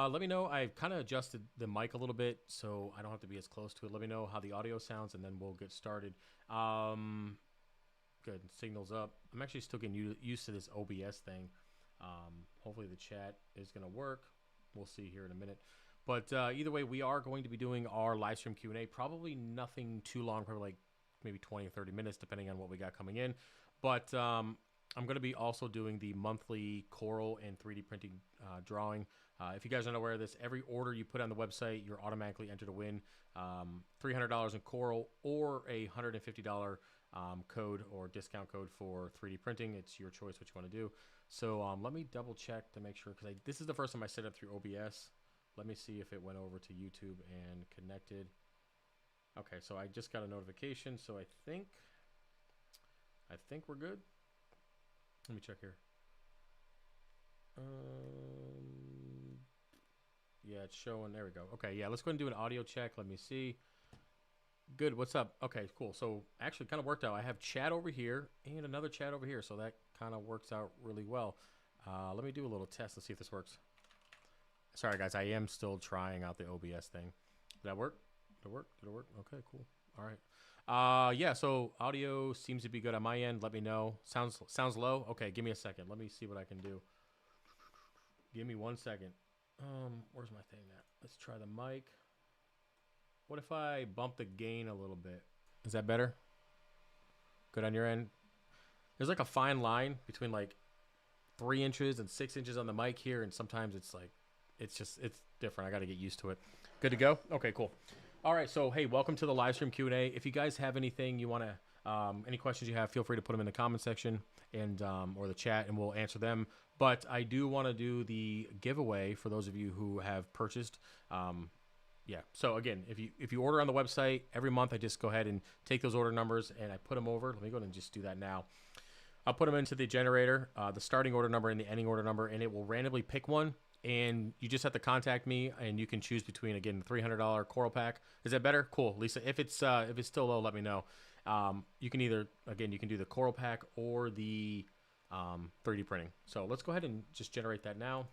Let me know. I've kind of adjusted the mic a little bit so I don't have to be as close to it. Let me know how the audio sounds, and then we'll get started. Good. Signal's up. I'm actually still getting used to this OBS thing. Hopefully the chat is going to work. We'll see here in a minute. But either way, we are going to be doing our live stream Q&A. Probably nothing too long, probably like maybe 20 or 30 minutes, depending on what we got coming in. But I'm going to be also doing the monthly coral and 3D printing drawing. If you guys aren't aware of this, every order you put on the website, you're automatically entered to win $300 in coral or a $150 code or discount code for 3D printing. It's your choice what you want to do. So let me double check to make sure, because this is the first time I set up through OBS. Let me see if it went over to YouTube and connected. Okay, so I just got a notification, so I think we're good. Let me check here. Yeah, it's showing. There we go. Okay, yeah, let's go ahead and do an audio check. Let me see. Good. What's up? Okay, cool. So actually kind of worked out. I have chat over here and another chat over here, so that kind of works out really well. Let me do a little test. Let's see if this works. Sorry, guys. I am still trying out the OBS thing. Did that work? Did it work? Did it work? Okay, cool. All right. Yeah, so audio seems to be good on my end. Let me know. Sounds low? Okay, give me a second. Let me see what I can do. Give me 1 second. Where's my thing at? Let's try the mic. What if I bump the gain a little bit? Is that better? Good on your end? There's like a fine line between like 3 inches and 6 inches on the mic here, and sometimes it's like, it's different. I got to get used to it. Good to go? Okay, cool. All right, so hey, welcome to the live stream Q&A. If you guys have anything you want to, any questions you have, feel free to put them in the comment section and or the chat, and we'll answer them. But I do want to do the giveaway for those of you who have purchased. Yeah. So again, if you order on the website every month, I just go ahead and take those order numbers and I put them over. Let me go ahead and just do that now. I'll put them into the generator, the starting order number and the ending order number, and it will randomly pick one. And you just have to contact me, and you can choose between, again, the $300 coral pack. Is that better? Cool, Lisa. If it's still low, let me know. You can either, again, you can do the coral pack or the 3D printing. So let's go ahead and just generate that now.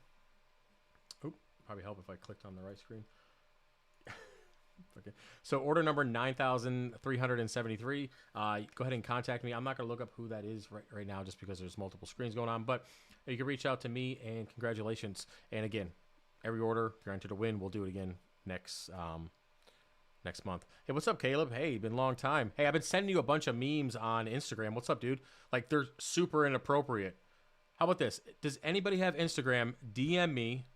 Oop, probably help if I clicked on the right screen. Okay. So order number 9,373. Go ahead and contact me. I'm not going to look up who that is right now just because there's multiple screens going on, but you can reach out to me, and congratulations. And again, every order, you're entered to win. We'll do it again next month. Hey, what's up, Caleb? Hey, been a long time. Hey, I've been sending you a bunch of memes on Instagram. What's up, dude? Like, they're super inappropriate. How about this? Does anybody have Instagram? DM me.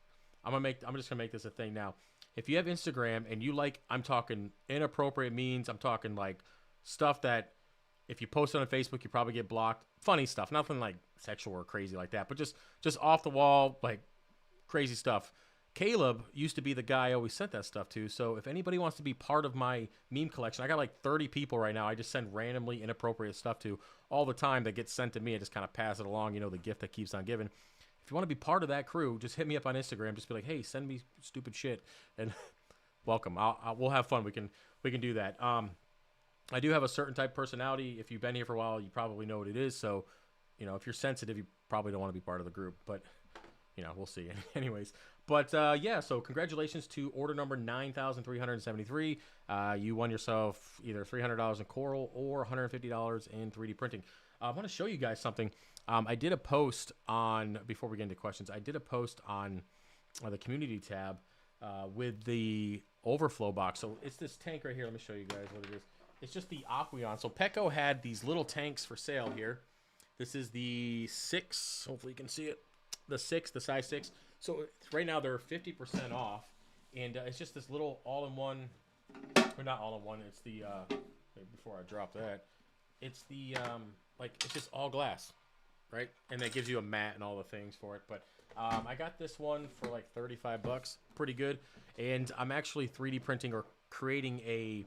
I'm just gonna make this a thing now. If you have Instagram and you like, I'm talking inappropriate memes, I'm talking like stuff that if you post it on Facebook, you probably get blocked. Funny stuff, nothing like sexual or crazy like that, but just off the wall, like crazy stuff. Caleb used to be the guy I always sent that stuff to. So if anybody wants to be part of my meme collection, I got like 30 people right now I just send randomly inappropriate stuff to all the time that gets sent to me. I just kind of pass it along, you know, the gift that keeps on giving. If you want to be part of that crew, just hit me up on Instagram. Just be like, hey, send me stupid shit, and welcome. We'll have fun. We can do that. I do have a certain type of personality. If you've been here for a while, you probably know what it is. So, you know, if you're sensitive, you probably don't want to be part of the group. But, you know, we'll see. Anyways, but yeah. So congratulations to order number 9,373. You won yourself either $300 in coral or $150 in 3D printing. I want to show you guys something. I did a post on, before we get into questions, I did a post on the community tab with the overflow box. So it's this tank right here. Let me show you guys what it is. It's just the Aqueon. So Petco had these little tanks for sale here. This is the 6. Hopefully you can see it. The 6, the size 6. So right now they're 50% off. And it's just this little all-in-one, or not all-in-one. It's the, before I drop that, it's the, like, it's just all glass. Right, and that gives you a mat and all the things for it. But I got this one for like 35 bucks, pretty good. And I'm actually 3D printing or creating a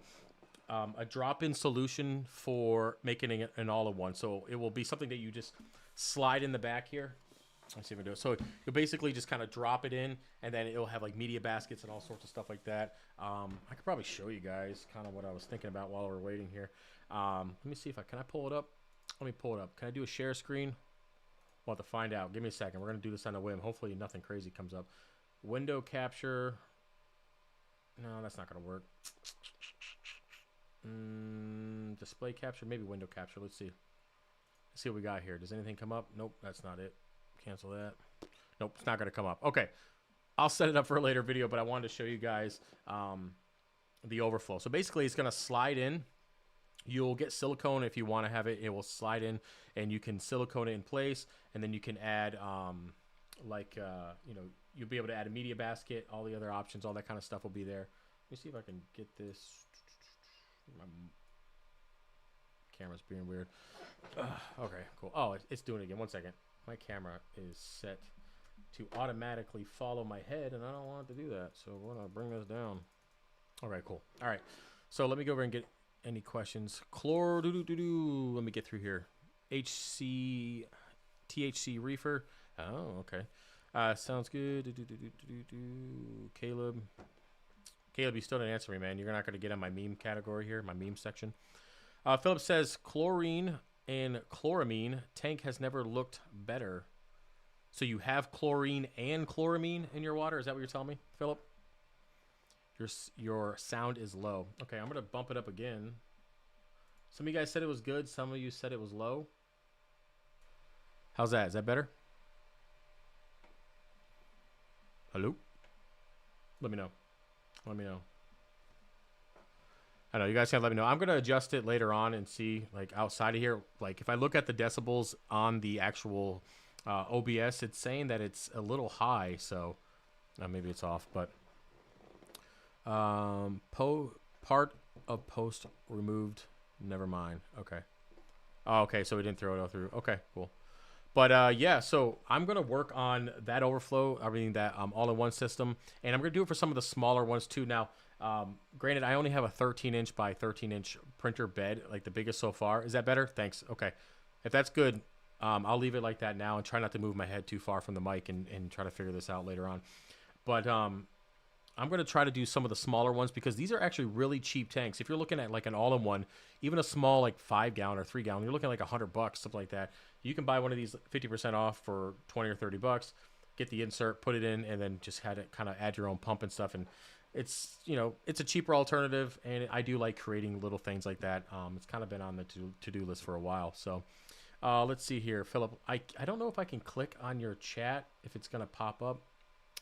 drop-in solution for making an all-in-one. So it will be something that you just slide in the back here. Let's see if I do it. So you'll basically just kind of drop it in, and then it'll have like media baskets and all sorts of stuff like that. I could probably show you guys kind of what I was thinking about while we're waiting here. Let me see if can I pull it up? Let me pull it up. Can I do a share screen? We'll have to find out. Give me a second. We're going to do this on a whim. Hopefully nothing crazy comes up. Window capture. No, that's not going to work. Display capture, maybe window capture. Let's see. Let's see what we got here. Does anything come up? Nope, that's not it. Cancel that. Nope, it's not going to come up. Okay, I'll set it up for a later video, but I wanted to show you guys the overflow. So basically, it's going to slide in. You'll get silicone if you want to have it. It will slide in, and you can silicone it in place, and then you can add, you know, you'll be able to add a media basket, all the other options, all that kind of stuff will be there. Let me see if I can get this. My camera's being weird. Okay, cool. Oh, it's doing it again. 1 second. My camera is set to automatically follow my head, and I don't want it to do that. So we're going to bring this down. All right, cool. All right. So let me go over and get any questions. Let me get through here. THC reefer. Oh, okay. Sounds good. Caleb, you still didn't answer me, man. You're not going to get on my meme category here, my meme section. Philip says, chlorine and chloramine tank has never looked better. So you have chlorine and chloramine in your water? Is that what you're telling me, Philip? Your sound is low. Okay, I'm going to bump it up again. Some of you guys said it was good. Some of you said it was low. How's that? Is that better? Hello? Let me know. Let me know. I know you guys can let me know. I'm going to adjust it later on and see, like, outside of here. Like, if I look at the decibels on the actual OBS, it's saying that it's a little high. So maybe it's off, but part of post removed. Never mind. Okay. Oh, okay. So we didn't throw it all through. Okay, cool. But yeah, so I'm going to work on that overflow, I mean that all-in-one system, and I'm going to do it for some of the smaller ones too. Now, granted, I only have a 13-inch by 13-inch printer bed, like the biggest so far. Is that better? Thanks. Okay. If that's good, I'll leave it like that now and try not to move my head too far from the mic and try to figure this out later on. But I'm going to try to do some of the smaller ones because these are actually really cheap tanks. If you're looking at like an all-in-one, even a small like 5-gallon or 3-gallon, you're looking at like $100, something like that. You can buy one of these 50% off for 20 or 30 bucks, get the insert, put it in, and then just had it kind of add your own pump and stuff. And it's, you know, it's a cheaper alternative, and I do like creating little things like that. It's kind of been on the to-do list for a while. So let's see here. Philip, I don't know if I can click on your chat, if it's going to pop up.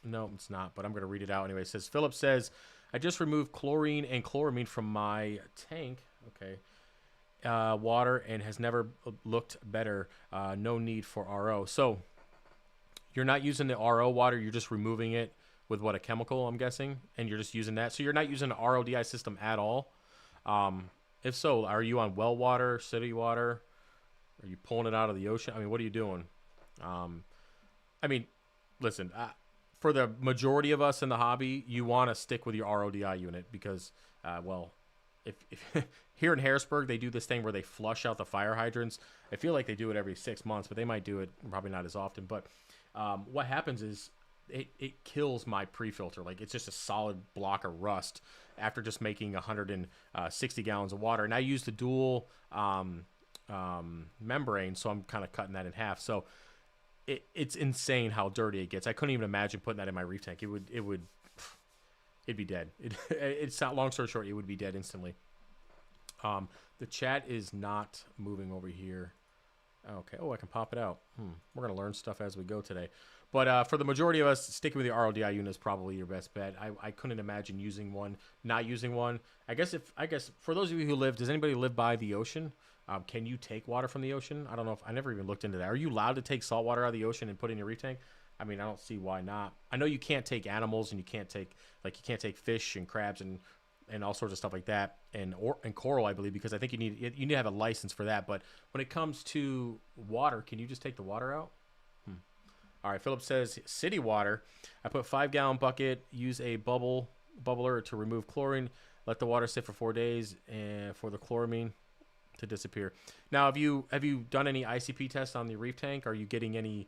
No, it's not, but I'm going to read it out anyway. It says, Philip says, I just removed chlorine and chloramine from my tank. Okay. Water and has never looked better. No need for RO. So you're not using the RO water. You're just removing it with what, a chemical, I'm guessing, and you're just using that. So you're not using an RODI system at all. If so, are you on well water, city water? Are you pulling it out of the ocean? I mean, what are you doing? I mean, listen, for the majority of us in the hobby, you want to stick with your RODI unit because, well, if here in Harrisburg, they do this thing where they flush out the fire hydrants. I feel like they do it every 6 months, but they might do it probably not as often. But what happens is it kills my pre-filter. Like, it's just a solid block of rust after just making 160 gallons of water. And I use the dual membrane, so I'm kind of cutting that in half. So it's insane how dirty it gets. I couldn't even imagine putting that in my reef tank. It'd be dead. It's not, long story short, it would be dead instantly. The chat is not moving over here. Okay. Oh, I can pop it out. We're going to learn stuff as we go today. But for the majority of us, sticking with the RODI unit is probably your best bet. I couldn't imagine using one, not using one. I guess for those of you who live, does anybody live by the ocean? Can you take water from the ocean? I don't know, I never even looked into that. Are you allowed to take salt water out of the ocean and put it in your reef tank? I mean, I don't see why not. I know you can't take animals, and you can't take fish and crabs and all sorts of stuff like that, and coral, I believe, because I think you need to have a license for that. But when it comes to water, can you just take the water out? All right, Philip says city water. I put 5-gallon bucket, use a bubbler to remove chlorine, let the water sit for 4 days, and for the chloramine to disappear. Now, have you done any ICP tests on the reef tank? Are you getting any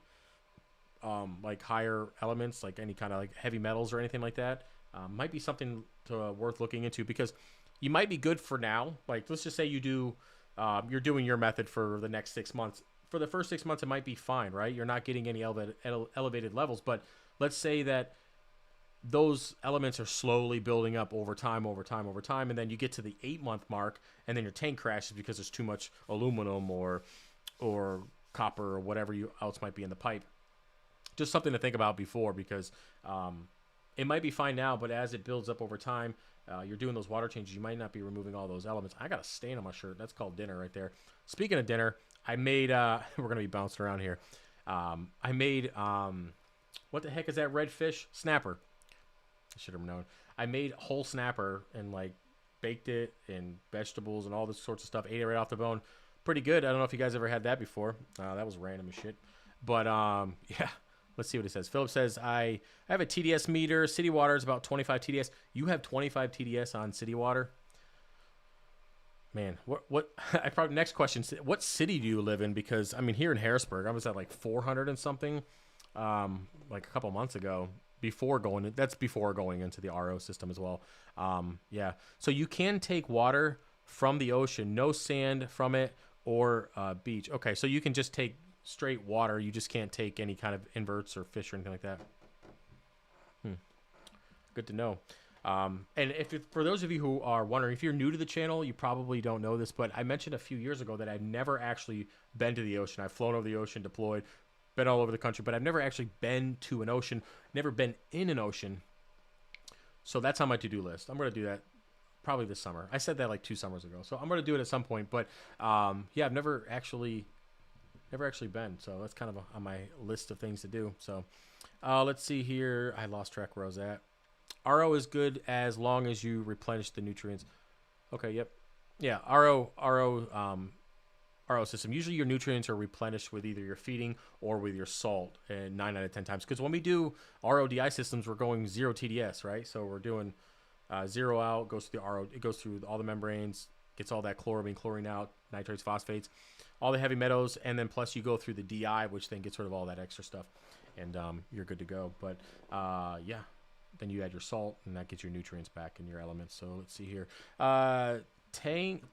like higher elements, like any kind of like heavy metals or anything like that? Might be something worth looking into, because you might be good for now. Like, let's just say you do, you're doing your method for the next 6 months. For the first 6 months, it might be fine, right? You're not getting any elevated levels. But let's say that those elements are slowly building up over time, and then you get to the 8-month mark, and then your tank crashes because there's too much aluminum or copper or whatever else might be in the pipe. Just something to think about before, because it might be fine now, but as it builds up over time, you're doing those water changes, you might not be removing all those elements. I got a stain on my shirt. That's called dinner right there. Speaking of dinner, I made, we're going to be bouncing around here. I made, what the heck is that red fish? Snapper. I should have known. I made whole snapper and like baked it in vegetables and all this sorts of stuff. Ate it right off the bone. Pretty good. I don't know if you guys ever had that before. That was random as shit. But yeah, let's see what it says. Philip says, I have a TDS meter. City water is about 25 TDS. You have 25 TDS on city water? Man, what I probably, next question, what city do you live in? Because I mean, here in Harrisburg, I was at like 400 and something like a couple months ago. Before going into the RO system as well. Yeah, so you can take water from the ocean, no sand from it or beach. Okay, so you can just take straight water. You just can't take any kind of inverts or fish or anything like that. Good to know. And for those of you who are wondering, if you're new to the channel, you probably don't know this, but I mentioned a few years ago that I've never actually been to the ocean. I've flown over the ocean, deployed, been all over the country, but I've never actually been to an ocean, never been in an ocean. So that's on my to-do list. I'm going to do that probably this summer. I said that like 2 summers ago, so I'm going to do it at some point. But yeah, I've never actually been, so that's kind of on my list of things to do. So let's see here. I lost track where I was at. RO is good as long as you replenish the nutrients. Okay, yep. Yeah, RO system. Usually your nutrients are replenished with either your feeding or with your salt, and 9 out of 10 times. Because when we do RODI systems, we're going 0 TDS, right? So we're doing 0 out, goes through the RO, it goes through all the membranes, gets all that chloramine, chlorine out, nitrates, phosphates, all the heavy metals, and then plus you go through the DI, which then gets rid of all that extra stuff, and you're good to go. But yeah, then you add your salt, and that gets your nutrients back and your elements. So let's see here.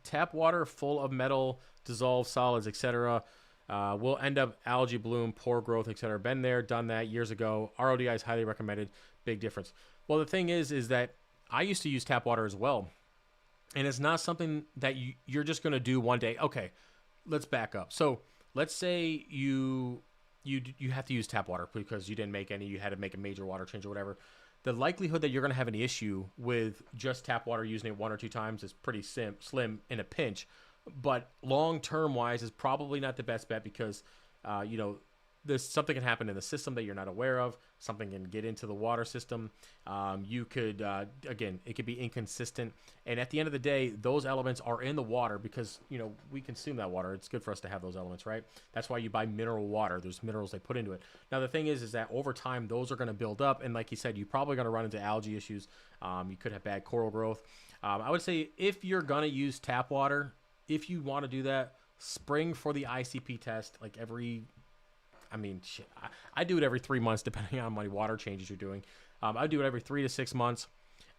Tap water full of metal, dissolved solids, etc. Will end up algae bloom, poor growth, etc. Been there, done that years ago. RODI is highly recommended. Big difference. Well, the thing is that I used to use tap water as well, and it's not something that you're just going to do one day. Okay, let's back up. So let's say you have to use tap water because you didn't make any. You had to make a major water change or whatever. The likelihood that you're going to have an issue with just tap water, using it 1 or 2 times, is pretty slim in a pinch. But long-term wise is probably not the best bet, because, you know, something can happen in the system that you're not aware of. Something can get into the water system. You could, again, it could be inconsistent. And at the end of the day, those elements are in the water because, you know, we consume that water. It's good for us to have those elements, right? That's why you buy mineral water. There's minerals they put into it. Now, the thing is that over time, those are going to build up. And like you said, you're probably going to run into algae issues. You could have bad coral growth. I would say if you're going to use tap water, if you want to do that, spring for the ICP test, like every... I mean, shit, I do it every 3 months, depending on how many water changes you're doing. I do it every 3 to 6 months.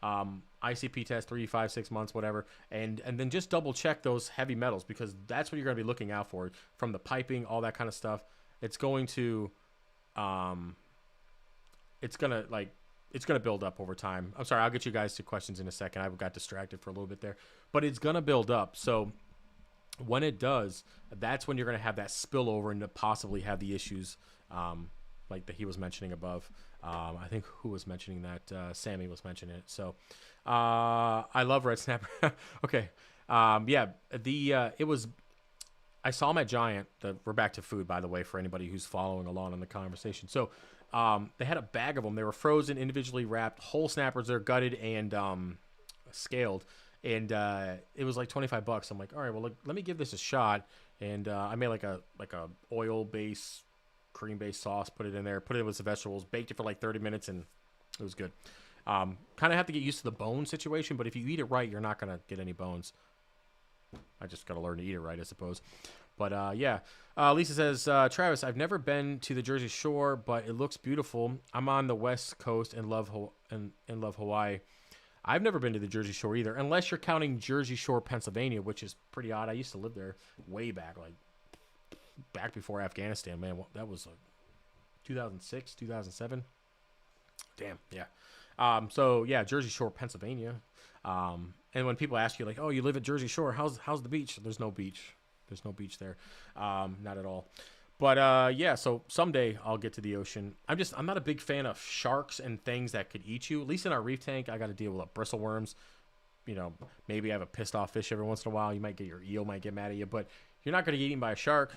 ICP test 3, 5, 6 months, whatever, and then just double check those heavy metals, because that's what you're going to be looking out for from the piping, all that kind of stuff. It's going to, it's gonna build up over time. I'm sorry, I'll get you guys to questions in a second. I got distracted for a little bit there, but it's gonna build up. So when it does, that's when you're going to have that spillover and to possibly have the issues like that he was mentioning above. I think who was mentioning that? Sammy was mentioning it. So I love red snapper. Okay. Yeah, it was, I saw them at Giant. We're back to food, by the way, for anybody who's following along in the conversation. So they had a bag of them. They were frozen, individually wrapped, whole snappers. They're gutted and scaled. And it was like $25. I'm like, all right, well, let me give this a shot. And I made like a oil-based, cream-based sauce, put it in there, put it with some vegetables, baked it for like 30 minutes, and it was good. Kind of have to get used to the bone situation, but if you eat it right, you're not going to get any bones. I just got to learn to eat it right, I suppose. But yeah, Lisa says, Travis, I've never been to the Jersey Shore, but it looks beautiful. I'm on the West Coast and love Hawaii. I've never been to the Jersey Shore either, unless you're counting Jersey Shore, Pennsylvania, which is pretty odd. I used to live there way back, like back before Afghanistan, man. That was like 2006, 2007. Damn, yeah. So yeah, Jersey Shore, Pennsylvania. And when people ask you like, oh, you live at Jersey Shore, how's the beach? There's no beach. There's no beach there. Not at all. But yeah, so someday I'll get to the ocean. I'm not a big fan of sharks and things that could eat you. At least in our reef tank, I got to deal with bristleworms. You know, maybe I have a pissed off fish every once in a while. You might get your eel might get mad at you, but you're not going to get eaten by a shark.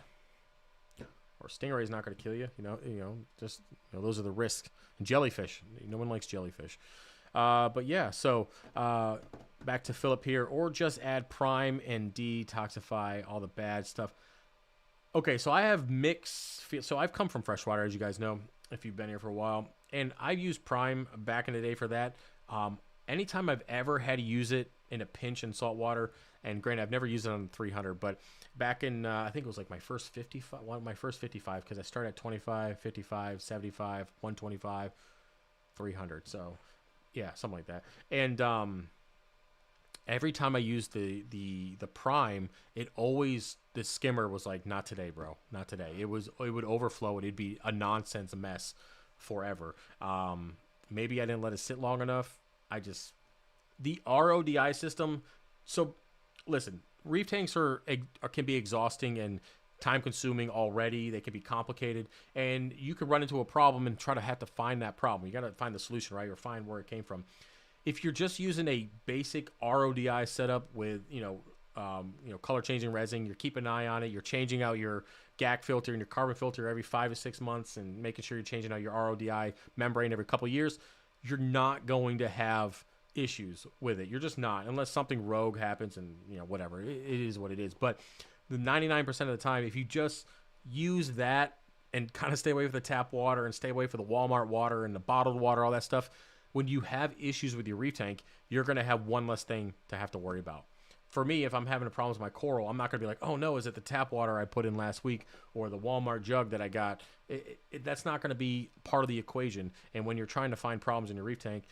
Or stingray is not going to kill you. Just those are the risks. And jellyfish, no one likes jellyfish. But yeah, so back to Philip here, or just add prime and detoxify all the bad stuff. Okay, so I have mixed. So I've come from freshwater, as you guys know, if you've been here for a while, and I've used prime back in the day for that. Anytime I've ever had to use it in a pinch in saltwater, and granted, I've never used it on 300, but back in, I think it was like my first 55, one of my first 55, because I started at 25, 55, 75, 125, 300. So yeah, something like that. And every time I used the prime, it always, the skimmer was like, not today, bro, not today. It would overflow and it'd be a nonsense mess forever. Maybe I didn't let it sit long enough. The RODI system. So listen, reef tanks can be exhausting and time consuming already. They can be complicated, and you could run into a problem and have to find that problem. You got to find the solution, right? Or find where it came from. If you're just using a basic RODI setup with, color changing resin, you're keeping an eye on it. You're changing out your GAC filter and your carbon filter every 5 to 6 months and making sure you're changing out your RODI membrane every couple of years. You're not going to have issues with it. You're just not, unless something rogue happens and, whatever. It is what it is. But the 99% of the time, if you just use that and kind of stay away from the tap water and stay away from the Walmart water and the bottled water, all that stuff, when you have issues with your reef tank, you're going to have one less thing to have to worry about. For me, if I'm having a problem with my coral, I'm not going to be like, oh no, is it the tap water I put in last week or the Walmart jug that I got? That's not going to be part of the equation. And when you're trying to find problems in your reef tank,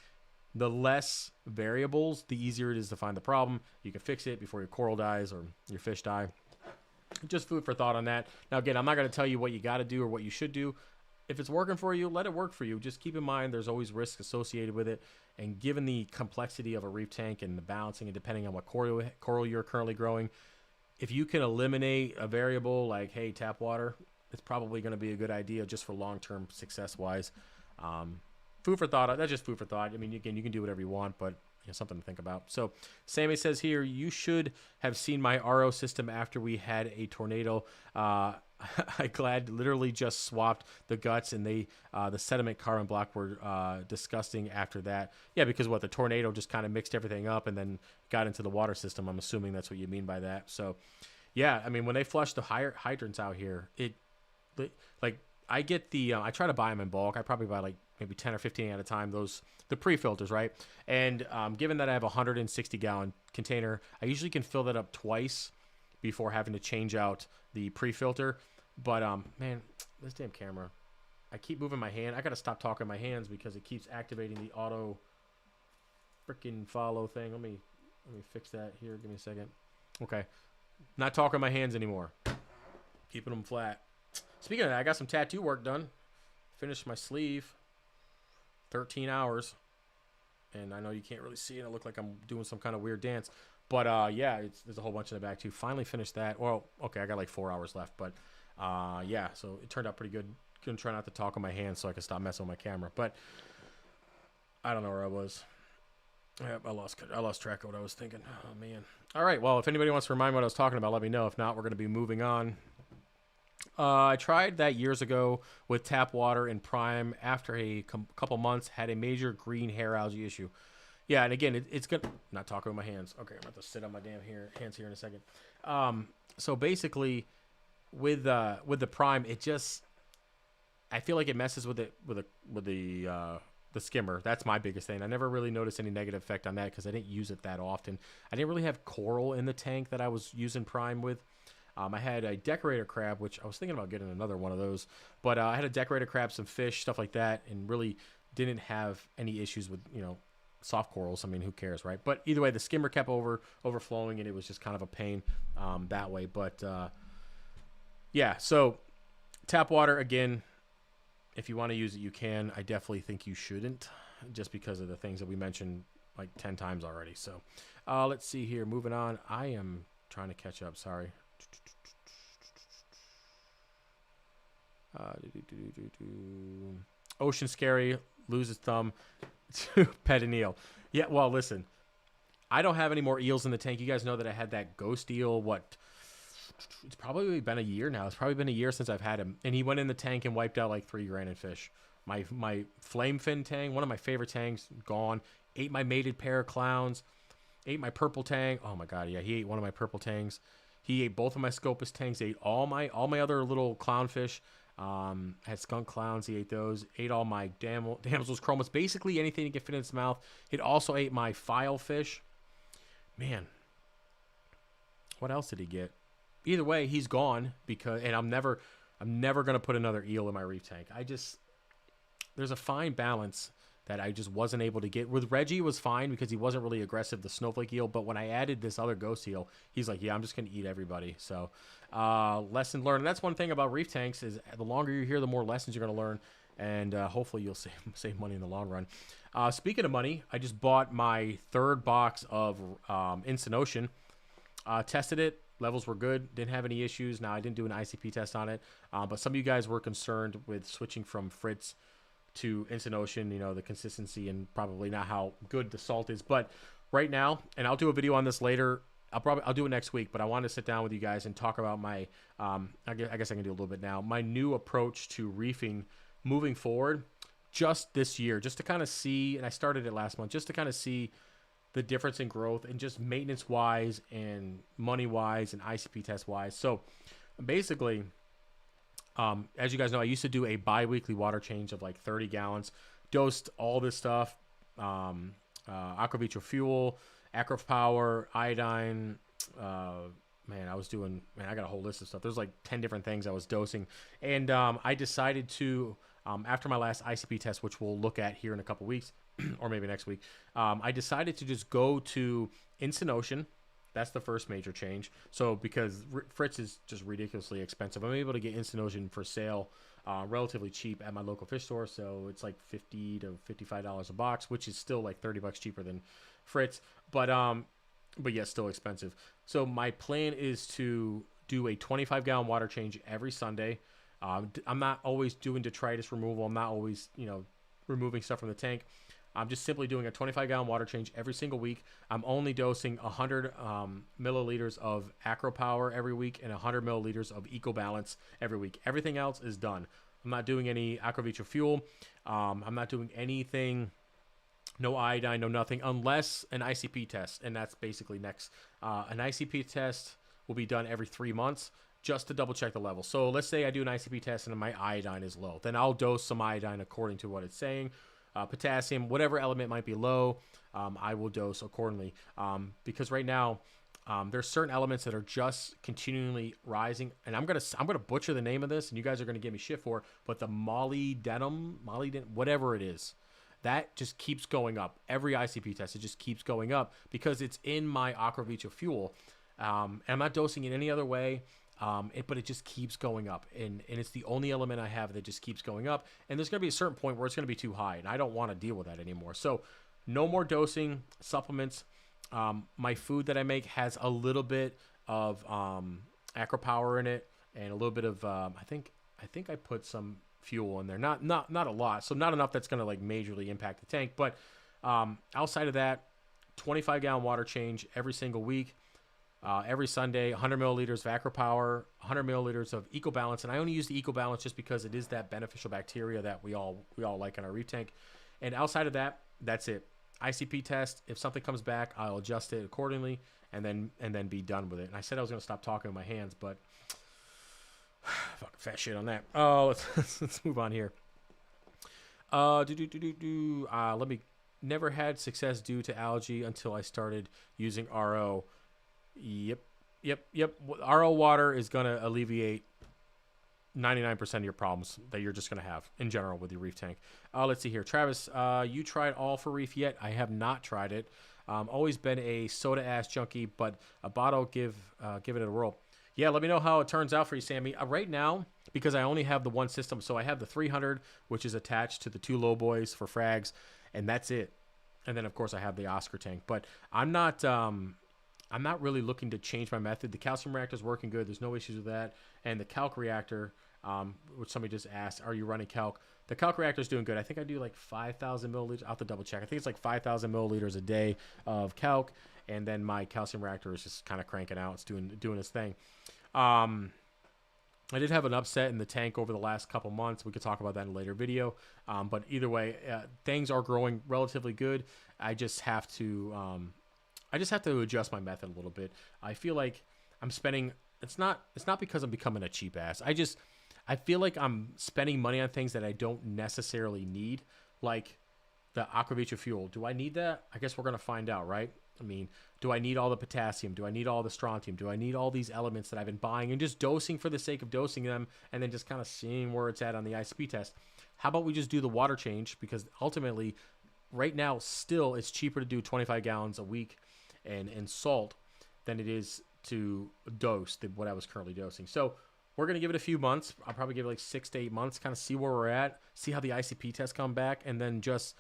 the less variables, the easier it is to find the problem. You can fix it before your coral dies or your fish die. Just food for thought on that. Now, again, I'm not going to tell you what you got to do or what you should do. If it's working for you, let it work for you. Just keep in mind there's always risk associated with it. And given the complexity of a reef tank and the balancing and depending on what coral you're currently growing, if you can eliminate a variable like, hey, tap water, it's probably going to be a good idea just for long-term success-wise. Food for thought. That's just food for thought. I mean, again, you can do whatever you want, but something to think about. So Sammy says here, you should have seen my RO system after we had a tornado. I literally just swapped the guts, and the sediment carbon block were disgusting after that. Yeah, because the tornado just kind of mixed everything up and then got into the water system. I'm assuming that's what you mean by that. So yeah, I mean, when they flush the hydrants out here, I get I try to buy them in bulk. I probably buy maybe 10 or 15 at a time, the pre-filters, right? And given that I have a 160-gallon container, I usually can fill that up twice before having to change out the pre-filter. But, man, this damn camera, I keep moving my hand. I got to stop talking my hands because it keeps activating the auto freaking follow thing. Let me fix that here. Give me a second. Okay. Not talking my hands anymore. Keeping them flat. Speaking of that, I got some tattoo work done. Finished my sleeve. 13 hours. And I know you can't really see it. It looked like I'm doing some kind of weird dance. But, yeah, there's a whole bunch in the back, too. Finally finished that. Well, okay, I got 4 hours left. But, yeah, so it turned out pretty good. Gonna try not to talk on my hands so I can stop messing with my camera. But I don't know where I was. Yep, I lost track of what I was thinking. Oh, man. All right, well, if anybody wants to remind me what I was talking about, let me know. If not, we're going to be moving on. I tried that years ago with tap water and prime. After a couple months, had a major green hair algae issue. Yeah, and again, it's good. Not talking with my hands. Okay, I'm about to sit on my damn hands here in a second. So basically, with the prime, it just, I feel like it messes with the skimmer. That's my biggest thing. I never really noticed any negative effect on that because I didn't use it that often. I didn't really have coral in the tank that I was using prime with. I had a decorator crab, which I was thinking about getting another one of those. But I had a decorator crab, some fish, stuff like that, and really didn't have any issues with, soft corals. I mean, who cares, right? But either way, the skimmer kept overflowing, and it was just kind of a pain that way. But, yeah, so tap water, again, if you want to use it, you can. I definitely think you shouldn't. just because of the things that we mentioned like 10 times already. So let's see here. Moving on. I am trying to catch up. Sorry. Ocean Scary loses thumb to pet an eel. Yeah, well, listen. I don't have any more eels in the tank. You guys know that I had that ghost eel. It's probably been a year now. It's probably been a year since I've had him. And he went in the tank and wiped out like 3 grand in fish. My flame fin tang, one of my favorite tangs, gone. Ate my mated pair of clowns. Ate my purple tang. Oh my god, yeah, he ate one of my purple tangs. He ate both of my Scopus tangs. Ate all my other little clownfish. Had skunk clowns. He ate those. Ate all my damsels, chromas. Basically anything he could fit in his mouth. It also ate my file fish. Man, what else did he get? Either way, he's gone and I'm never gonna put another eel in my reef tank. There's a fine balance that I just wasn't able to get. With Reggie, it was fine because he wasn't really aggressive, the snowflake eel. But when I added this other ghost eel, he's like, yeah, I'm just going to eat everybody. So lesson learned. And that's one thing about reef tanks is the longer you're here, the more lessons you're going to learn. And hopefully you'll save money in the long run. Speaking of money, I just bought my 3rd box of Instant Ocean. Tested it. Levels were good. Didn't have any issues. Now, I didn't do an ICP test on it. But some of you guys were concerned with switching from Fritz to Instant Ocean, you know, the consistency and probably not how good the salt is. But right now, and I'll do a video on this later. I'll do it next week, but I want to sit down with you guys and talk about my, I guess I can do a little bit now, my new approach to reefing moving forward just this year, just to kind of see, and I started it last month, just to kind of see the difference in growth and just maintenance wise and money wise and ICP test wise. So basically, as you guys know, I used to do a bi-weekly water change of like 30 gallons, dosed all this stuff, aquavitro fuel, acro power, iodine, man, I got a whole list of stuff. There's like 10 different things I was dosing. And I decided to, after my last ICP test, which we'll look at here in a couple weeks, or maybe next week, I decided to just go to Instant Ocean. That's the first major change. So because Fritz is just ridiculously expensive, I'm able to get Instant Ocean for sale relatively cheap at my local fish store. So it's like $50 to $55 a box, which is still like $30 cheaper than Fritz. But yeah, still expensive. So my plan is to do a 25-gallon water change every Sunday. I'm not always doing detritus removal. I'm not always, removing stuff from the tank. I'm just simply doing a 25-gallon water change every single week. I'm only dosing 100 milliliters of Acro Power every week and 100 milliliters of Eco Balance every week. Everything else is done. I'm not doing any aquavitro fuel. I'm not doing anything, no iodine, no nothing, unless an ICP test, and that's basically next. An ICP test will be done every 3 months just to double check the level. So let's say I do an ICP test and my iodine is low. Then I'll dose some iodine according to what it's saying. Potassium, whatever element might be low, I will dose accordingly. Because right now, there's certain elements that are just continually rising, and I'm gonna butcher the name of this, and you guys are gonna give me shit for it. But the molybdenum, whatever it is, that just keeps going up. Every ICP test, it just keeps going up because it's in my aquavitro fuel, and I'm not dosing it any other way. But it just keeps going up, and it's the only element I have that just keeps going up. And there's going to be a certain point where it's going to be too high, and I don't want to deal with that anymore. So no more dosing, supplements. My food that I make has a little bit of Acro Power in it, and a little bit of I think I put some fuel in there. Not a lot, so not enough that's going to like majorly impact the tank. But outside of that, 25-gallon water change every single week. Every Sunday, 100 milliliters of Acro Power, 100 milliliters of Eco Balance, and I only use the Eco Balance just because it is that beneficial bacteria that we all like in our reef tank. And outside of that, that's it. ICP test. If something comes back, I'll adjust it accordingly, and then be done with it. And I said I was going to stop talking with my hands, but fucking fat shit on that. Oh, let's move on here. Let me. Never had success due to algae until I started using RO. Yep. RO water is going to alleviate 99% of your problems that you're just going to have in general with your reef tank. Let's see here. Travis, you tried All for Reef yet? I have not tried it. Always been a soda ass junkie, but a bottle, give it a whirl. Yeah, let me know how it turns out for you, Sammy. Right now, because I only have the one system, so I have the 300, which is attached to the 2 low boys for frags, and that's it. And then of course I have the Oscar tank, but I'm not really looking to change my method. The calcium reactor is working good. There's no issues with that. And the calc reactor, which somebody just asked, are you running calc? The calc reactor is doing good. I think I do like 5,000 milliliters. I'll have to double check. I think it's like 5,000 milliliters a day of calc. And then my calcium reactor is just kind of cranking out. It's doing its thing. I did have an upset in the tank over the last couple months. We could talk about that in a later video. But either way, things are growing relatively good. I just have to adjust my method a little bit. I feel like I'm spending. It's not because I'm becoming a cheap ass. I feel like I'm spending money on things that I don't necessarily need, like the aquavita fuel. Do I need that? I guess we're gonna find out, right? I mean, do I need all the potassium? Do I need all the strontium? Do I need all these elements that I've been buying and just dosing for the sake of dosing them and then just kind of seeing where it's at on the ICP test? How about we just do the water change? Because ultimately, right now, still, it's cheaper to do 25 gallons a week and salt than it is to dose what I was currently dosing. So we're going to give it a few months. I'll probably give it like 6 to 8 months, kind of see where we're at, see how the ICP tests come back, and then just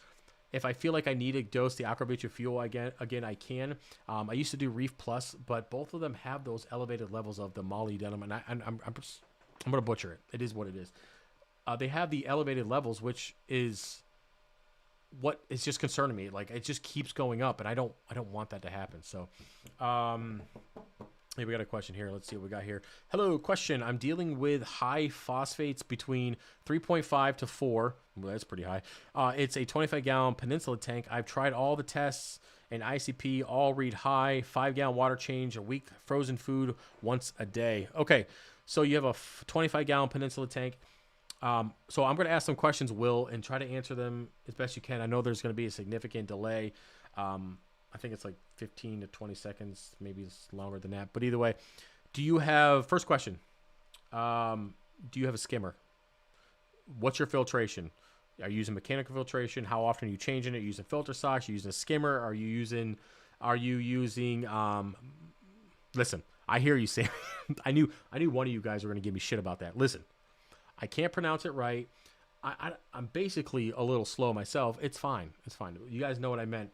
if I feel like I need to dose the aquavita fuel again, I can. I used to do Reef Plus, but both of them have those elevated levels of the molybdenum, and I'm going to butcher it. It is what it is. They have the elevated levels, which is what is just concerning me. Like, it just keeps going up, and I don't want that to happen. So, hey, we got a question here. Let's see what we got here. Hello, question. I'm dealing with high phosphates between 3.5 to 4. Well, that's pretty high. It's a 25-gallon Peninsula tank. I've tried all the tests, and ICP all read high. 5-gallon water change a week. Frozen food once a day. Okay, so you have a 25-gallon Peninsula tank. So I'm going to ask some questions, Will, and try to answer them as best you can. I know there's going to be a significant delay. I think it's like 15 to 20 seconds. Maybe it's longer than that. But either way, first question, do you have a skimmer? What's your filtration? Are you using mechanical filtration? How often are you changing it? Are you using filter socks? Are you using a skimmer? Are you using, listen, I hear you saying, I knew one of you guys were going to give me shit about that. Listen, I can't pronounce it right. I'm basically a little slow myself. It's fine. It's fine. You guys know what I meant.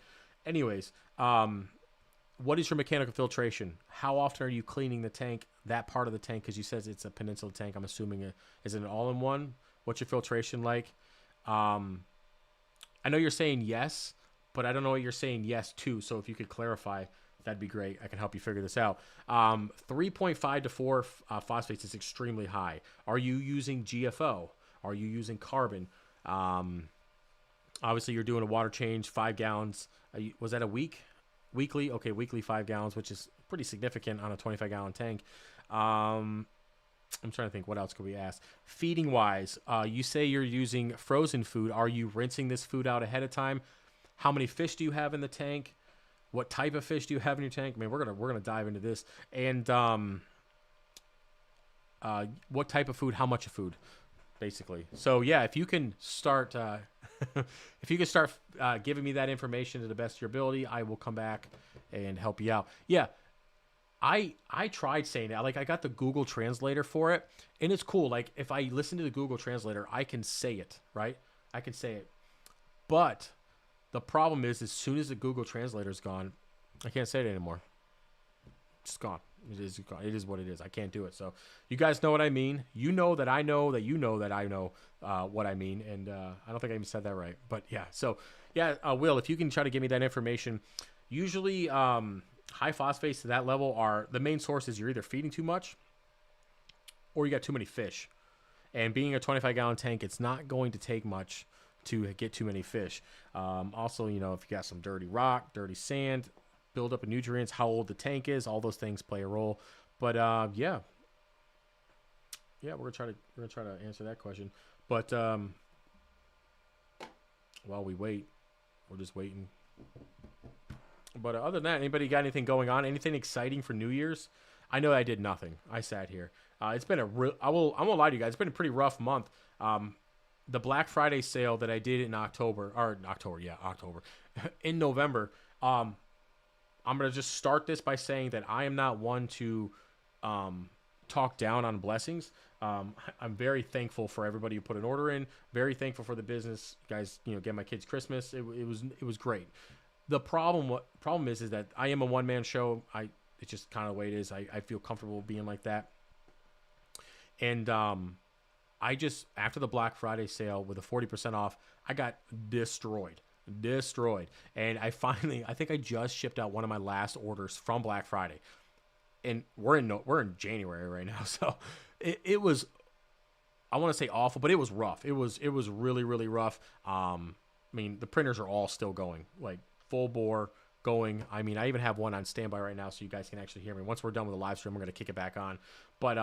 Anyways, what is your mechanical filtration? How often are you cleaning the tank, that part of the tank? Because you said it's a Peninsula tank. I'm assuming is it an all-in-one? What's your filtration like? I know you're saying yes, but I don't know what you're saying yes to. So if you could clarify, that'd be great. I can help you figure this out. 3.5 to 4 phosphates is extremely high. Are you using GFO? Are you using carbon? Obviously, you're doing a water change, 5 gallons. Was that a week? Weekly? Okay, weekly 5 gallons, which is pretty significant on a 25-gallon tank. I'm trying to think, what else could we ask? Feeding-wise, you say you're using frozen food. Are you rinsing this food out ahead of time? How many fish do you have in the tank? What type of fish do you have in your tank? I mean, we're gonna dive into this. And what type of food? How much of food? Basically. So yeah, if you can start giving me that information to the best of your ability, I will come back and help you out. Yeah, I tried saying that. Like, I got the Google Translator for it, and it's cool. Like, if I listen to the Google Translator, I can say it, right? I can say it. But the problem is, as soon as the Google Translator is gone, I can't say it anymore. It's gone. It is gone. It is what it is. I can't do it. So you guys know what I mean. You know that I know that you know that I know what I mean. And I don't think I even said that right. But yeah. So yeah, Will, if you can try to give me that information. Usually high phosphates to that level are the main source is you're either feeding too much or you got too many fish. And being a 25-gallon tank, it's not going to take much to get too many fish. Also, you know, if you got some dirty rock, dirty sand, build up of nutrients, how old the tank is, all those things play a role. But yeah, we're gonna try to answer that question. But while we wait, we're just waiting. But other than that, anybody got anything going on? Anything exciting for New Year's? I know I did nothing. I sat here. It's been I won't lie to you guys. It's been a pretty rough month. The Black Friday sale that I did in October, in November. I'm going to just start this by saying that I am not one to talk down on blessings. I'm very thankful for everybody who put an order in. Very thankful for the business, guys. Get my kids Christmas. It was great. The problem is that I am a one man show. It's just kind of the way it is. I feel comfortable being like that. And I just, after the Black Friday sale with a 40% off, I got destroyed. And I think I just shipped out one of my last orders from Black Friday. And we're in January right now. So it was, I want to say awful, but it was rough. It was really, really rough. I mean, the printers are all still going, like full bore going. I mean, I even have one on standby right now so you guys can actually hear me. Once we're done with the live stream, we're going to kick it back on. But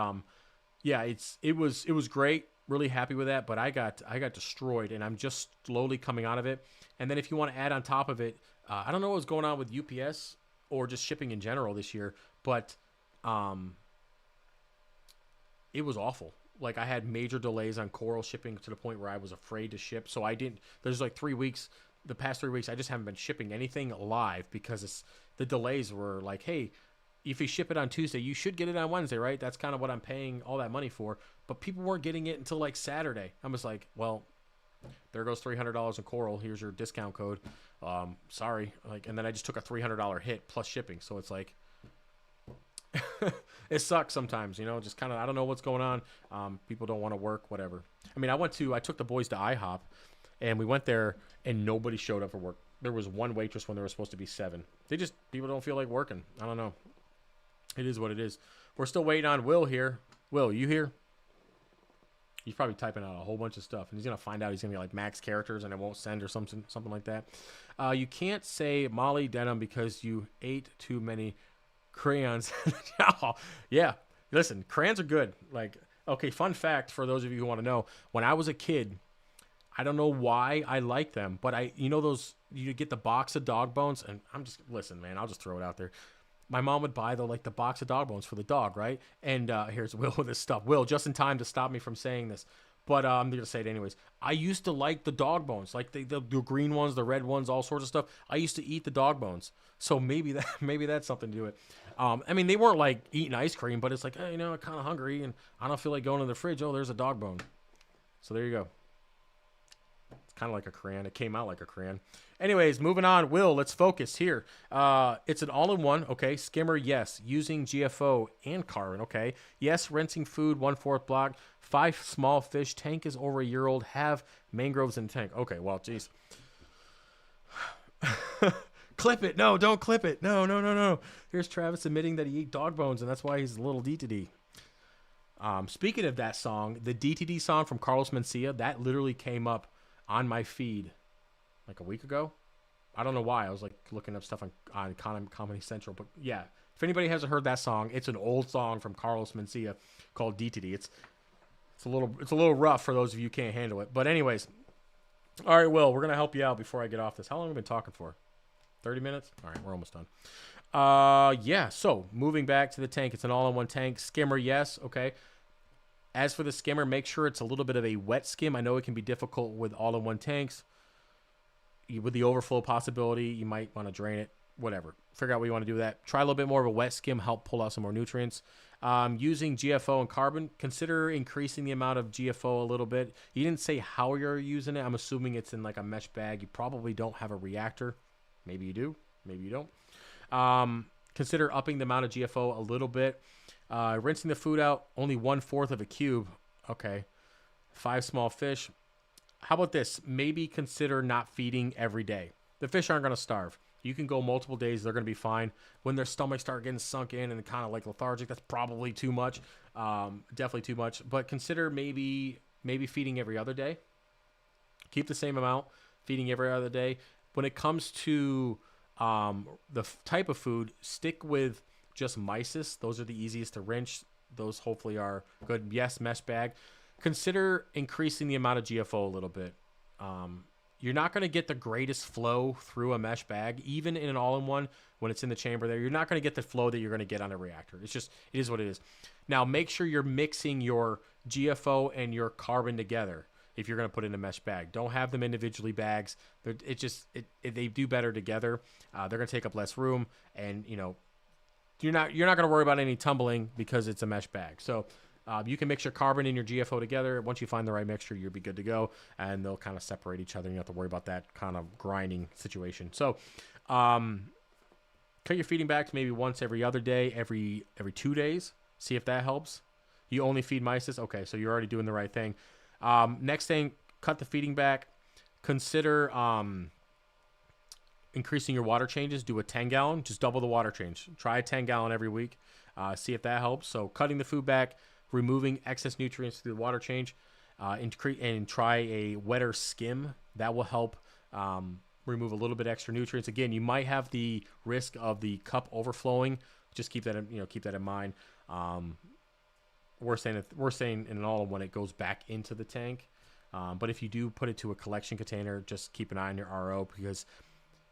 yeah, it was great. Really happy with that, but I got destroyed, and I'm just slowly coming out of it. And then if you want to add on top of it, I don't know what's going on with UPS or just shipping in general this year, but it was awful. Like, I had major delays on coral shipping to the point where I was afraid to ship. So there's like 3 weeks, the past 3 weeks, I just haven't been shipping anything live because the delays were like, hey, if you ship it on Tuesday, you should get it on Wednesday, right? That's kind of what I'm paying all that money for. But people weren't getting it until like Saturday. I was like, well, there goes $300 in coral. Here's your discount code. Sorry. And then I just took a $300 hit plus shipping. So it's like, it sucks sometimes, just kind of, I don't know what's going on. People don't want to work, whatever. I mean, I took the boys to IHOP, and we went there and nobody showed up for work. There was one waitress when there was supposed to be 7. People don't feel like working. I don't know. It is what it is. We're still waiting on Will here. Will, you here? He's probably typing out a whole bunch of stuff, and he's going to find out he's going to be like max characters and it won't send or something like that. You can't say Molly Denham because you ate too many crayons. Oh, yeah. Listen, crayons are good. Like, okay, fun fact for those of you who want to know, when I was a kid, I don't know why I like them, but you get the box of dog bones, and listen, man, I'll just throw it out there. My mom would buy the box of dog bones for the dog, right? And here's Will with this stuff. Will, just in time to stop me from saying this, but I'm going to say it anyways. I used to like the dog bones, like the green ones, the red ones, all sorts of stuff. I used to eat the dog bones. So maybe that's something to do with it. I mean, they weren't like eating ice cream, but it's like, hey, I'm kind of hungry and I don't feel like going to the fridge. Oh, there's a dog bone. So there you go. It's kind of like a crayon. It came out like a crayon. Anyways, moving on. Will, let's focus here. It's an all-in-one. Okay. Skimmer, yes. Using GFO and carbon. Okay. Yes. Rinsing food, 1/4 block. 5 small fish. Tank is over a year old. Have mangroves in the tank. Okay. Well, geez. Clip it. No, don't clip it. No. Here's Travis admitting that he ate dog bones, and that's why he's a little Dtid. Speaking of that song, the Dtid song from Carlos Mencia, that literally came up on my feed like a week ago. I don't know why. I was like looking up stuff on Comedy Central, but yeah, if anybody hasn't heard that song, it's an old song from Carlos Mencia called Dtid. It's a little rough for those of you who can't handle it. But anyways, all right, Will, we're gonna help you out before I get off this. How long have we been talking for? 30 minutes? All right, we're almost done. Yeah, so moving back to the tank, it's an all-in-one tank. Skimmer, yes, okay. As for the skimmer, make sure it's a little bit of a wet skim. I know it can be difficult with all-in-one tanks. With the overflow possibility, you might want to drain it, whatever. Figure out what you want to do with that. Try a little bit more of a wet skim, help pull out some more nutrients. Using GFO and carbon, consider increasing the amount of GFO a little bit. You didn't say how you're using it. I'm assuming it's in like a mesh bag. You probably don't have a reactor. Maybe you do. Maybe you don't. Consider upping the amount of GFO a little bit. Rinsing the food out, only 1/4 of a cube. Okay. 5 small fish. How about this? Maybe consider not feeding every day. The fish aren't going to starve. You can go multiple days. They're going to be fine. When their stomachs start getting sunk in and kind of like lethargic, that's probably too much. Definitely too much. But consider maybe feeding every other day. Keep the same amount, feeding every other day. When it comes to the type of food, stick with just mysis. Those are the easiest to rinse. Those hopefully are good. Yes, mesh bag. Consider increasing the amount of GFO a little bit. You're not going to get the greatest flow through a mesh bag, even in an all-in-one when it's in the chamber there. You're not going to get the flow that you're going to get on a reactor. It is what it is. Now, make sure you're mixing your GFO and your carbon together if you're going to put in a mesh bag. Don't have them individually bags. They do better together. They're going to take up less room, and you're not going to worry about any tumbling because it's a mesh bag. So You can mix your carbon and your GFO together. Once you find the right mixture, you'll be good to go, and they'll kind of separate each other. You don't have to worry about that kind of grinding situation. So cut your feeding back to maybe once every other day, every 2 days. See if that helps. You only feed mysis? Okay, so you're already doing the right thing. Next thing, cut the feeding back. Consider increasing your water changes. Do a 10-gallon. Just double the water change. Try a 10-gallon every week. See if that helps. So cutting the food back, removing excess nutrients through the water change, and try a wetter skim. That will help remove a little bit extra nutrients. Again, you might have the risk of the cup overflowing. Just keep that in mind. We're saying in an all when it goes back into the tank. But if you do put it to a collection container, just keep an eye on your RO, because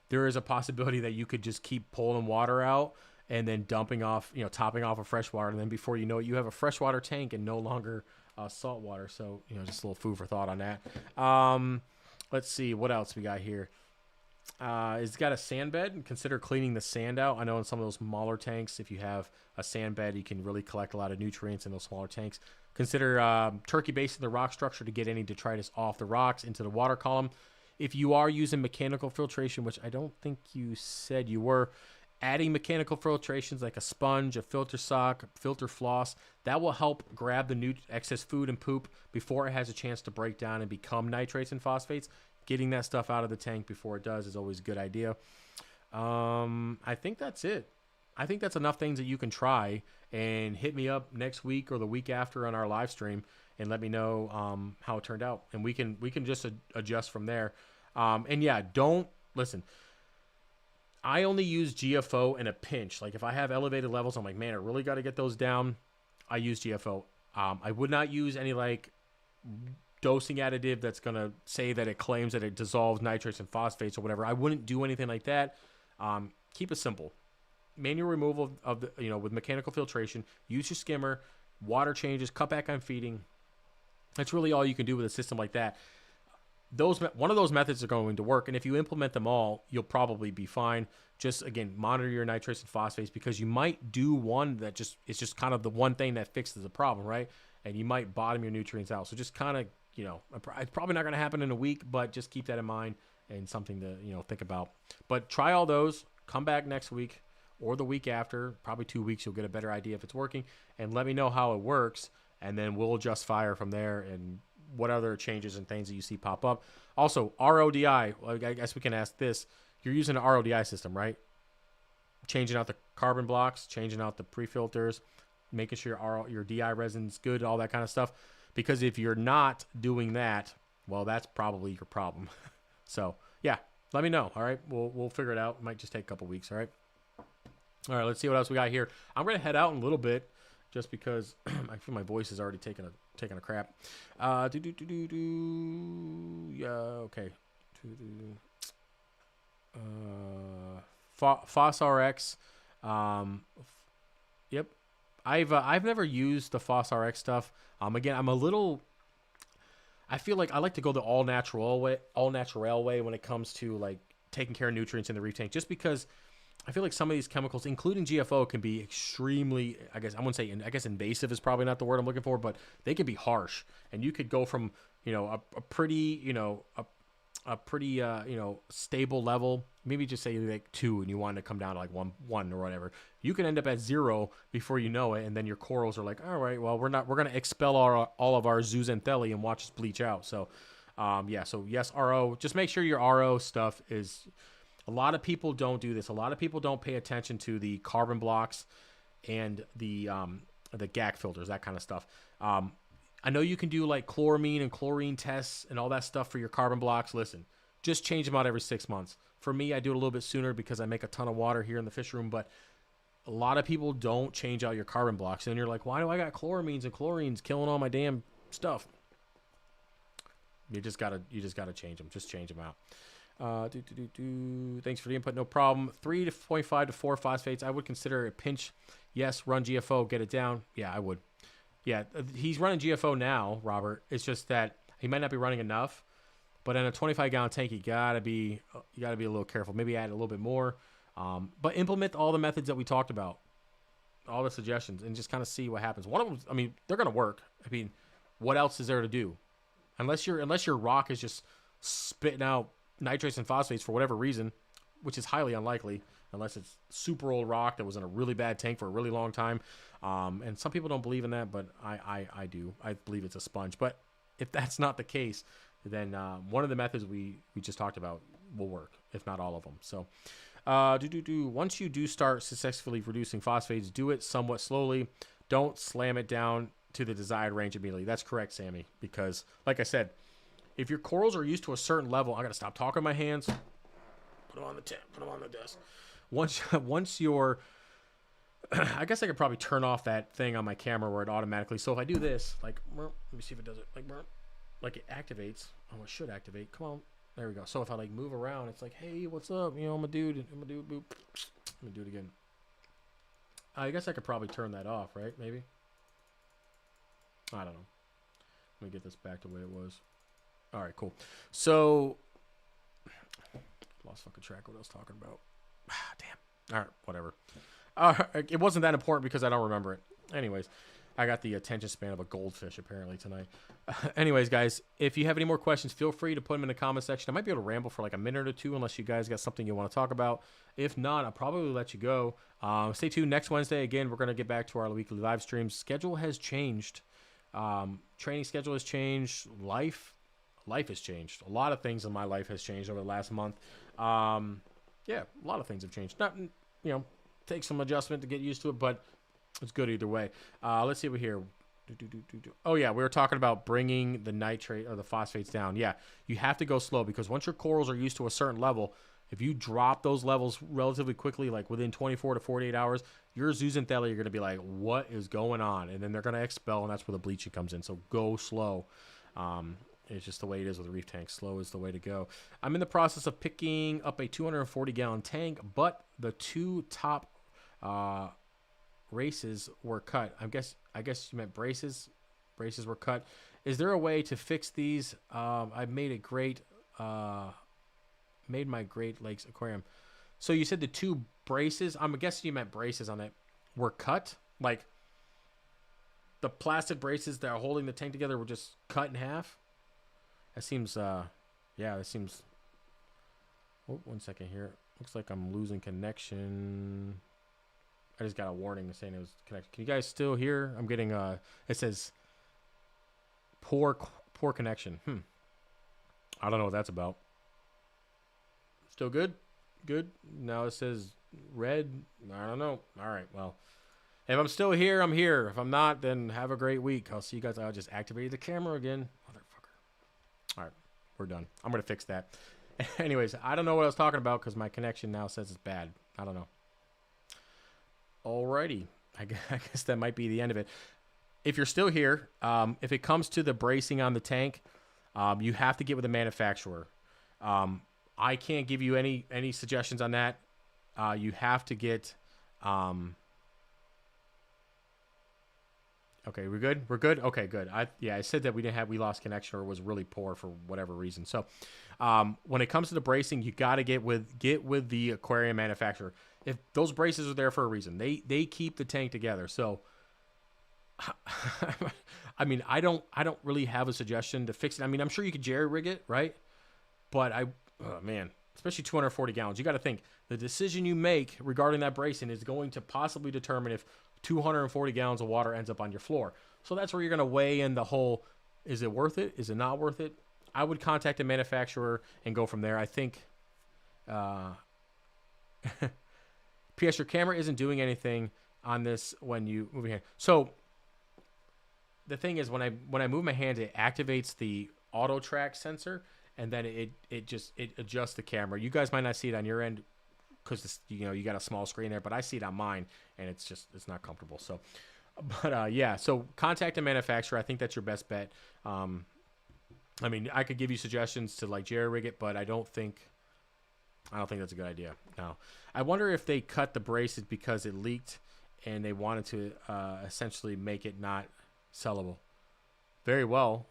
there is a possibility that you could just keep pulling water out and then topping off of fresh water, and then before you know it, you have a freshwater tank and no longer salt water. So just a little food for thought on that. Let's see what else we got here. It's got a sand bed. Consider cleaning the sand out. I know in some of those smaller tanks, if you have a sand bed, you can really collect a lot of nutrients in those smaller tanks. Consider turkey basing the rock structure to get any detritus off the rocks into the water column. If you are using mechanical filtration, which I don't think you said you were, adding mechanical filtrations like a sponge, a filter sock, filter floss, that will help grab the excess food and poop before it has a chance to break down and become nitrates and phosphates. Getting that stuff out of the tank before it does is always a good idea. I think that's it. I think that's enough things that you can try, and hit me up next week or the week after on our live stream and let me know how it turned out, and we can just adjust from there. And yeah, don't listen. I only use GFO in a pinch. Like if I have elevated levels, I'm like, man, I really got to get those down. I use GFO. I would not use any like dosing additive that's going to say that it claims that it dissolves nitrates and phosphates or whatever. I wouldn't do anything like that. Keep it simple. Manual removal of the, with mechanical filtration. Use your skimmer, water changes, cut back on feeding. That's really all you can do with a system like that. One of those methods are going to work, and if you implement them all, you'll probably be fine. Just again, monitor your nitrates and phosphates, because you might do one that it's just kind of the one thing that fixes the problem, right? And you might bottom your nutrients out. So just kind of, it's probably not going to happen in a week, but just keep that in mind and something to think about. But try all those. Come back next week or the week after, probably 2 weeks. You'll get a better idea if it's working, and let me know how it works, and then we'll adjust fire from there and what other changes and things that you see pop up. Also, RODI, I guess we can ask this. You're using an RODI system, right? Changing out the carbon blocks, changing out the pre-filters, making sure your DI resin's good, all that kind of stuff. Because if you're not doing that, well, that's probably your problem. So, yeah, let me know, all right? We'll figure it out. It might just take a couple weeks, all right? All right, let's see what else we got here. I'm going to head out in a little bit, just because I feel my voice is already taking a crap. Yeah, okay. PhosRx. Yep. I've never used the PhosRx stuff. Again, I feel like I like to go the all natural way when it comes to like taking care of nutrients in the reef tank, just because I feel like some of these chemicals, including GFO, can be extremely, I guess invasive is probably not the word I'm looking for, but they can be harsh. And you could go from, a pretty stable level, maybe just say like 2, and you want to come down to like one or whatever. You can end up at 0 before you know it, and then your corals are like, all right, well, we're going to expel all of our zooxanthellae and watch us bleach out. So, so yes, RO. Just make sure your RO stuff is. A lot of people don't do this. A lot of people don't pay attention to the carbon blocks and the GAC filters, that kind of stuff. I know you can do like chloramine and chlorine tests and all that stuff for your carbon blocks. Listen, just change them out every 6 months. For me, I do it a little bit sooner because I make a ton of water here in the fish room, but a lot of people don't change out your carbon blocks. And you're like, why do I got chloramines and chlorines killing all my damn stuff? You just gotta change them. Just change them out. Thanks for the input. No problem. 3.5 to 4 phosphates. I would consider a pinch. Yes, run GFO, get it down. Yeah, I would. Yeah, he's running GFO now, Robert. It's just that he might not be running enough. But in a 25-gallon tank, you gotta be a little careful. Maybe add a little bit more. But implement all the methods that we talked about. all the suggestions and just kind of see what happens. One of them, I mean, they're gonna work. I mean, what else is there to do? Unless your rock is just spitting out nitrates and phosphates for whatever reason, which is highly unlikely, unless it's super old rock that was in a really bad tank for a really long time. And some people don't believe in that, but I do. I believe it's a sponge. But if that's not the case, then one of the methods we just talked about will work, if not all of them. So once you do start successfully reducing phosphates, do it somewhat slowly. Don't slam it down to the desired range immediately. That's correct, Sammy, because like I said, if your corals are used to a certain level, I got to stop talking with my hands. Put them on the tent, put them on the desk. Once you're, I guess I could probably turn off that thing on my camera where it automatically, so if I do this, like, let me see if it does it, like it activates. Oh, it should activate. Come on. There we go. So if I like move around, it's like, hey, what's up? You know, I'm a dude. Boop. Let me do it again. I guess I could probably turn that off, right? Maybe. I don't know. Let me get this back to the way it was. All right, cool. So, lost fucking track of what I was talking about. Damn. All right, whatever. It wasn't that important because I don't remember it. Anyways, I got the attention span of a goldfish apparently tonight. Anyways, guys, if you have any more questions, feel free to put them in the comment section. I might be able to ramble for like a minute or two unless you guys got something you want to talk about. If not, I'll probably let you go. Stay tuned next Wednesday. Again, we're going to get back to our weekly live streams. Schedule has changed. Training schedule has changed. Life has changed. A lot of things in my life has changed over the last month. Yeah, a lot of things have changed. Not, take some adjustment to get used to it, but it's good either way. Let's see over here. Oh, yeah, we were talking about bringing the nitrate or the phosphates down. Yeah, you have to go slow because once your corals are used to a certain level, if you drop those levels relatively quickly, like within 24 to 48 hours, your zooxanthellae are going to be like, what is going on? And then they're going to expel, and that's where the bleaching comes in. So go slow. It's just the way it is with reef tanks. Slow is the way to go. I'm in the process of picking up a 240-gallon tank, but the two top races were cut. I guess you meant braces. Braces were cut. Is there a way to fix these? I made my Great Lakes aquarium. So you said the two braces. I'm guessing you meant braces on it were cut. Like the plastic braces that are holding the tank together were just cut in half. That seems, yeah, that seems. Oh, 1 second here. Looks like I'm losing connection. I just got a warning saying it was connected. Can you guys still hear? I'm getting it says poor connection. I don't know what that's about. Still good? Good. Now it says red. I don't know. All right. Well, if I'm still here, I'm here. If I'm not, then have a great week. I'll see you guys. I just activated the camera again. Motherfucker. All right. We're done. I'm going to fix that. Anyways, I don't know what I was talking about because my connection now says it's bad. I don't know. Alrighty. I guess that might be the end of it. If you're still here, if it comes to the bracing on the tank, you have to get with the manufacturer. I can't give you any suggestions on that. You have to get. Okay, we're good. We're good. Okay, good. I said that we lost connection or it was really poor for whatever reason. So, when it comes to the bracing, you got to get with the aquarium manufacturer. If those braces are there for a reason, they keep the tank together. So, I mean, I don't really have a suggestion to fix it. I mean, I'm sure you could jerry rig it, right? But man, especially 240 gallons, you got to think the decision you make regarding that bracing is going to possibly determine if 240 gallons of water ends up on your floor. So that's where you're going to weigh in the whole, is it worth it? Is it not worth it? I would contact a manufacturer and go from there. I think, P.S. your camera isn't doing anything on this when you move your hand. So the thing is, when I move my hand, it activates the auto track sensor, and then it adjusts the camera. You guys might not see it on your end because you got a small screen there, but I see it on mine, and it's not comfortable. So, but yeah, so contact a manufacturer. I think that's your best bet. I mean, I could give you suggestions to like jerry rig it, but I don't think that's a good idea. No. I wonder if they cut the braces because it leaked and they wanted to essentially make it not sellable. Very well.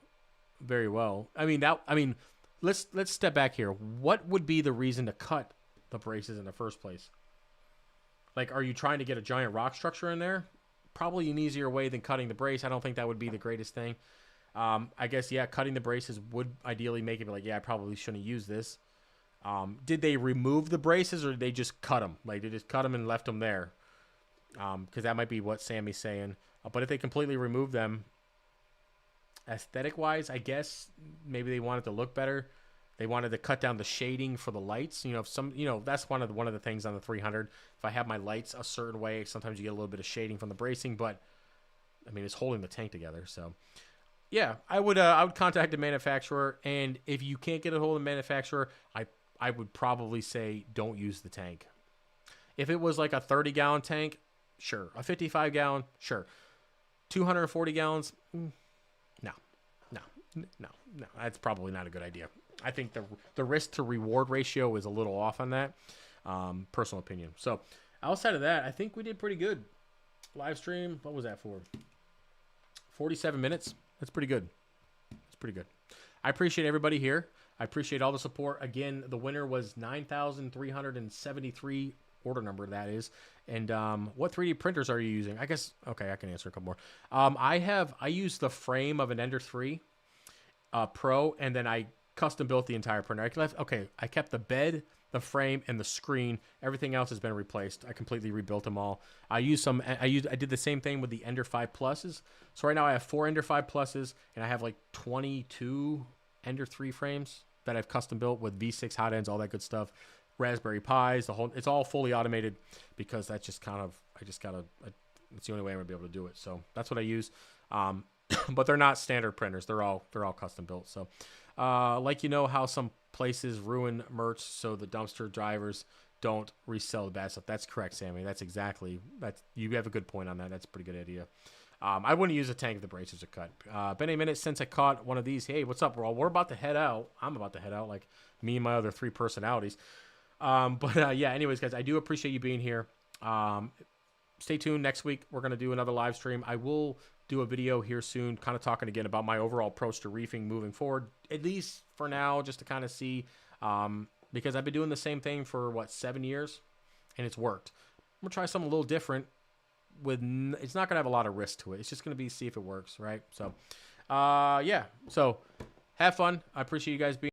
Very well. I mean, let's step back here. What would be the reason to cut the braces in the first place? Like, are you trying to get a giant rock structure in there? Probably an easier way than cutting the brace. I don't think that would be the greatest thing. I guess, yeah, cutting the braces would ideally make it be like, yeah, I probably shouldn't use this. Did they remove the braces, or did they just cut them? Like, they just cut them and left them there? Because that might be what Sammy's saying. But if they completely remove them, aesthetic-wise, I guess maybe they wanted to look better. They wanted to cut down the shading for the lights. You know, that's one of the things on the 300. If I have my lights a certain way, sometimes you get a little bit of shading from the bracing, but I mean, it's holding the tank together. So, yeah, I would contact the manufacturer, and if you can't get a hold of the manufacturer, I would probably say don't use the tank. If it was like a 30-gallon tank, sure. A 55-gallon, sure. 240 gallons, no. That's probably not a good idea. I think the risk to reward ratio is a little off on that. Personal opinion. So outside of that, I think we did pretty good. Live stream, what was that for? 47 minutes. That's pretty good. That's pretty good. I appreciate everybody here. I appreciate all the support. Again, the winner was 9,373 order number, that is. And what 3D printers are you using? I guess, okay, I can answer a couple more. I use the frame of an Ender 3 Pro, and then I custom built the entire printer. I kept the bed, the frame, and the screen. Everything else has been replaced. I completely rebuilt them all. I did the same thing with the Ender 5 Pluses. So right now I have 4 Ender 5 Pluses, and I have like 22 Ender 3 frames that I've custom built with V6 hot ends, all that good stuff. Raspberry Pis, it's all fully automated, because that's just kind of, it's the only way I'm gonna be able to do it. So that's what I use. But they're not standard printers. They're all custom built. So, like, you know how some places ruin merch so the dumpster drivers don't resell the bad stuff. That's correct, Sammy. You have a good point on that. That's a pretty good idea. I wouldn't use a tank if the braces are cut. Been a minute since I caught one of these. Hey, what's up, we're about to head out. I'm about to head out, like me and my other 3 personalities. Yeah, anyways, guys, I do appreciate you being here. Stay tuned. Next week, we're going to do another live stream. I will do a video here soon, kind of talking again about my overall approach to reefing moving forward, at least for now, just to kind of see, because I've been doing the same thing for, 7 years, and it's worked. I'm going to try something a little different. It's not going to have a lot of risk to it. It's just going to be see if it works, right? So, yeah. So, have fun. I appreciate you guys being